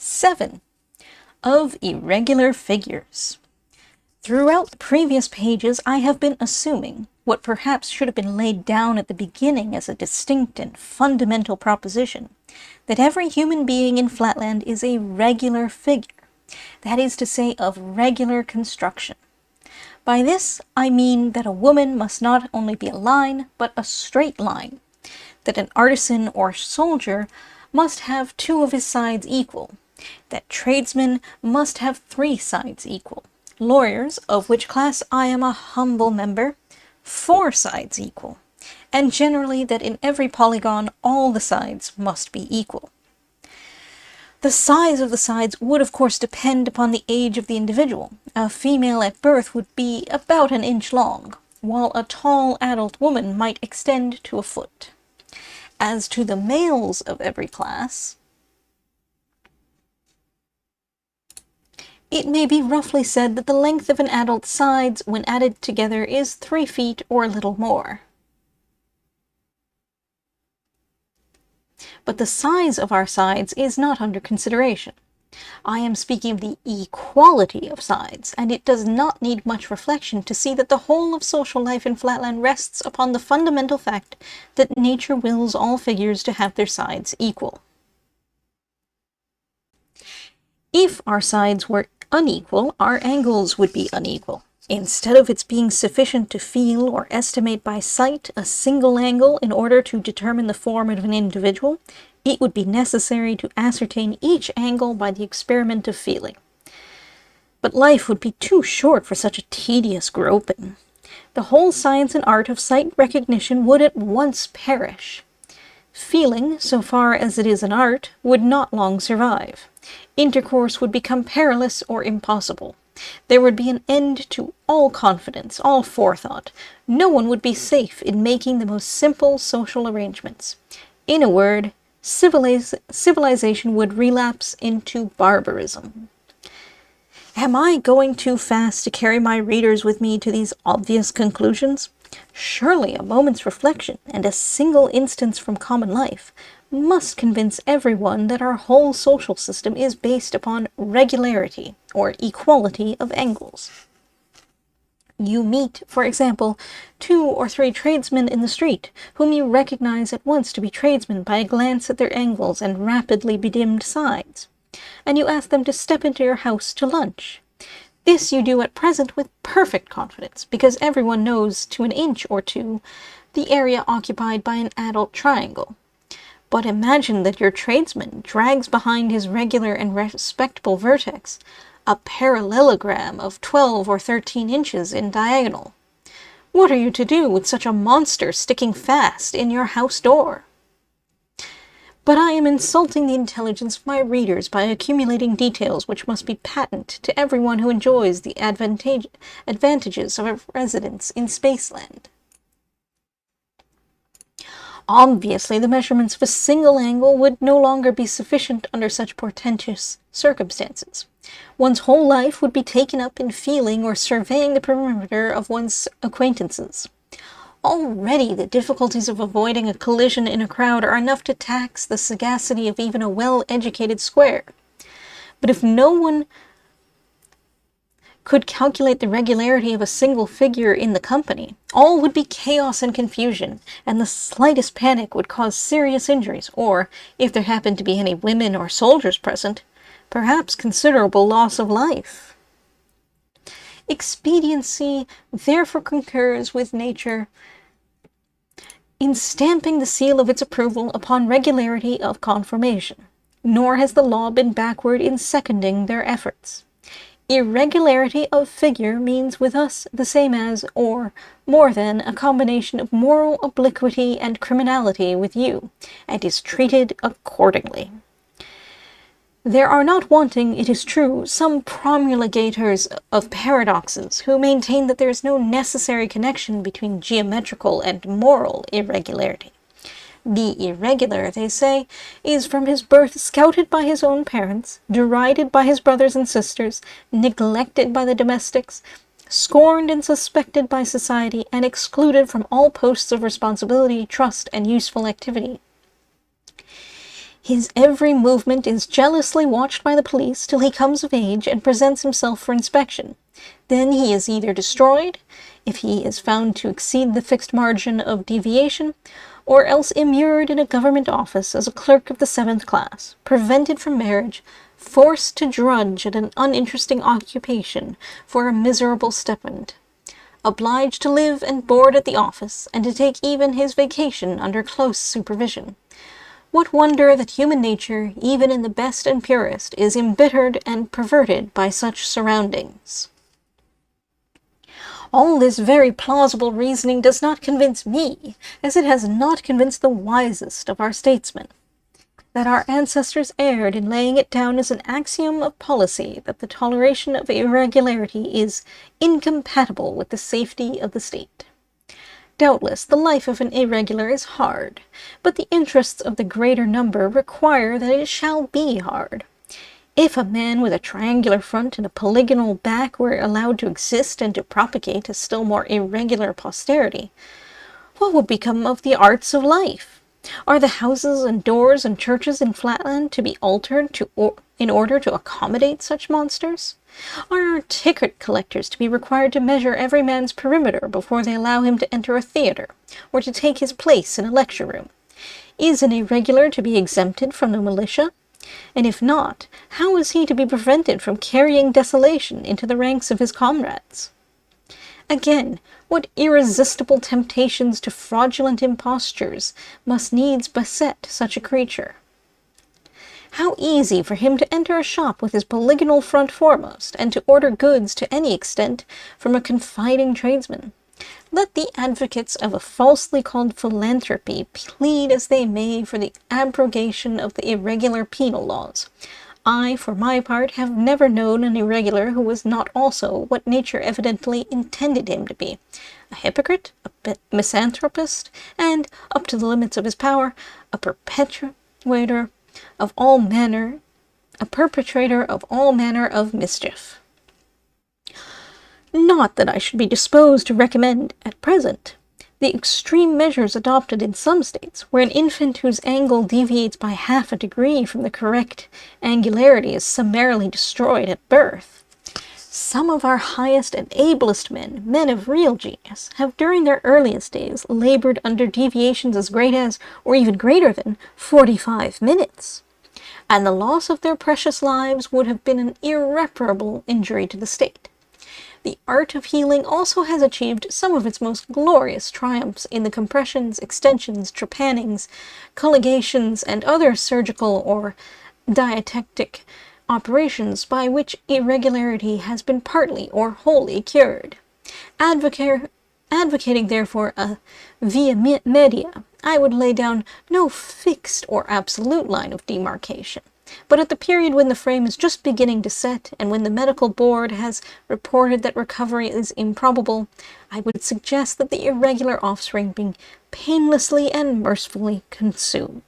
7. Of irregular figures. Throughout the previous pages, I have been assuming what perhaps should have been laid down at the beginning as a distinct and fundamental proposition, that every human being in Flatland is a regular figure, that is to say, of regular construction. By this, I mean that a woman must not only be a line, but a straight line, that an artisan or soldier must have 2 of his sides equal, that tradesmen must have 3 sides equal, lawyers, of which class I am a humble member, 4 sides equal, and generally that in every polygon all the sides must be equal. The size of the sides would of course depend upon the age of the individual. A female at birth would be about an inch long, while a tall adult woman might extend to a foot. As to the males of every class, it may be roughly said that the length of an adult's sides, when added together, is 3 feet or a little more. But the size of our sides is not under consideration. I am speaking of the equality of sides, and it does not need much reflection to see that the whole of social life in Flatland rests upon the fundamental fact that nature wills all figures to have their sides equal. If our sides were unequal, our angles would be unequal. Instead of its being sufficient to feel or estimate by sight a single angle in order to determine the form of an individual, it would be necessary to ascertain each angle by the experiment of feeling. But life would be too short for such a tedious groping. The whole science and art of sight recognition would at once perish. Feeling, so far as it is an art, would not long survive. Intercourse would become perilous or impossible. There would be an end to all confidence, all forethought. No one would be safe in making the most simple social arrangements. In a word, civilization would relapse into barbarism. Am I going too fast to carry my readers with me to these obvious conclusions? Surely a moment's reflection and a single instance from common life must convince everyone that our whole social system is based upon regularity or equality of angles. You meet, for example, 2 or 3 tradesmen in the street, whom you recognize at once to be tradesmen by a glance at their angles and rapidly bedimmed sides, and you ask them to step into your house to lunch. This you do at present with perfect confidence, because everyone knows to an inch or 2 the area occupied by an adult triangle. But imagine that your tradesman drags behind his regular and respectable vertex a parallelogram of 12 or 13 inches in diagonal. What are you to do with such a monster sticking fast in your house door? But I am insulting the intelligence of my readers by accumulating details which must be patent to everyone who enjoys the advantages of a residence in Spaceland. Obviously, the measurements of a single angle would no longer be sufficient under such portentous circumstances. One's whole life would be taken up in feeling or surveying the perimeter of one's acquaintances. Already the difficulties of avoiding a collision in a crowd are enough to tax the sagacity of even a well-educated square. But if no one could calculate the regularity of a single figure in the company, all would be chaos and confusion, and the slightest panic would cause serious injuries, or, if there happened to be any women or soldiers present, perhaps considerable loss of life. Expediency therefore concurs with nature in stamping the seal of its approval upon regularity of conformation, nor has the law been backward in seconding their efforts. Irregularity of figure means with us the same as, or more than, a combination of moral obliquity and criminality with you, and is treated accordingly. There are not wanting, it is true, some promulgators of paradoxes who maintain that there is no necessary connection between geometrical and moral irregularity. The irregular, they say, is from his birth scouted by his own parents, derided by his brothers and sisters, neglected by the domestics, scorned and suspected by society, and excluded from all posts of responsibility, trust, and useful activity. His every movement is jealously watched by the police till he comes of age and presents himself for inspection. Then he is either destroyed, if he is found to exceed the fixed margin of deviation, or else immured in a government office as a clerk of the 7th class, prevented from marriage, forced to drudge at an uninteresting occupation for a miserable stipend, obliged to live and board at the office, and to take even his vacation under close supervision. What wonder that human nature, even in the best and purest, is embittered and perverted by such surroundings? All this very plausible reasoning does not convince me, as it has not convinced the wisest of our statesmen, that our ancestors erred in laying it down as an axiom of policy that the toleration of irregularity is incompatible with the safety of the state. Doubtless, the life of an irregular is hard, but the interests of the greater number require that it shall be hard. If a man with a triangular front and a polygonal back were allowed to exist and to propagate a still more irregular posterity, what would become of the arts of life? Are the houses and doors and churches in Flatland to be altered in order to accommodate such monsters? Are ticket collectors to be required to measure every man's perimeter before they allow him to enter a theatre, or to take his place in a lecture room? Is an irregular to be exempted from the militia? And if not, how is he to be prevented from carrying desolation into the ranks of his comrades? Again, what irresistible temptations to fraudulent impostures must needs beset such a creature? How easy for him to enter a shop with his polygonal front foremost, and to order goods to any extent from a confiding tradesman. Let the advocates of a falsely called philanthropy plead as they may for the abrogation of the irregular penal laws. I, for my part, have never known an irregular who was not also what nature evidently intended him to be, a hypocrite, a misanthropist, and, up to the limits of his power, a perpetrator of all manner of mischief. Not that I should be disposed to recommend, at present, the extreme measures adopted in some states, where an infant whose angle deviates by half a degree from the correct angularity is summarily destroyed at birth. Some of our highest and ablest men of real genius, have during their earliest days labored under deviations as great as, or even greater than, 45 minutes, and the loss of their precious lives would have been an irreparable injury to the state. The art of healing also has achieved some of its most glorious triumphs in the compressions, extensions, trepannings, colligations, and other surgical or dietetic operations by which irregularity has been partly or wholly cured. Advocating therefore a via media, I would lay down no fixed or absolute line of demarcation, but at the period when the frame is just beginning to set, and when the medical board has reported that recovery is improbable, I would suggest that the irregular offspring be painlessly and mercifully consumed.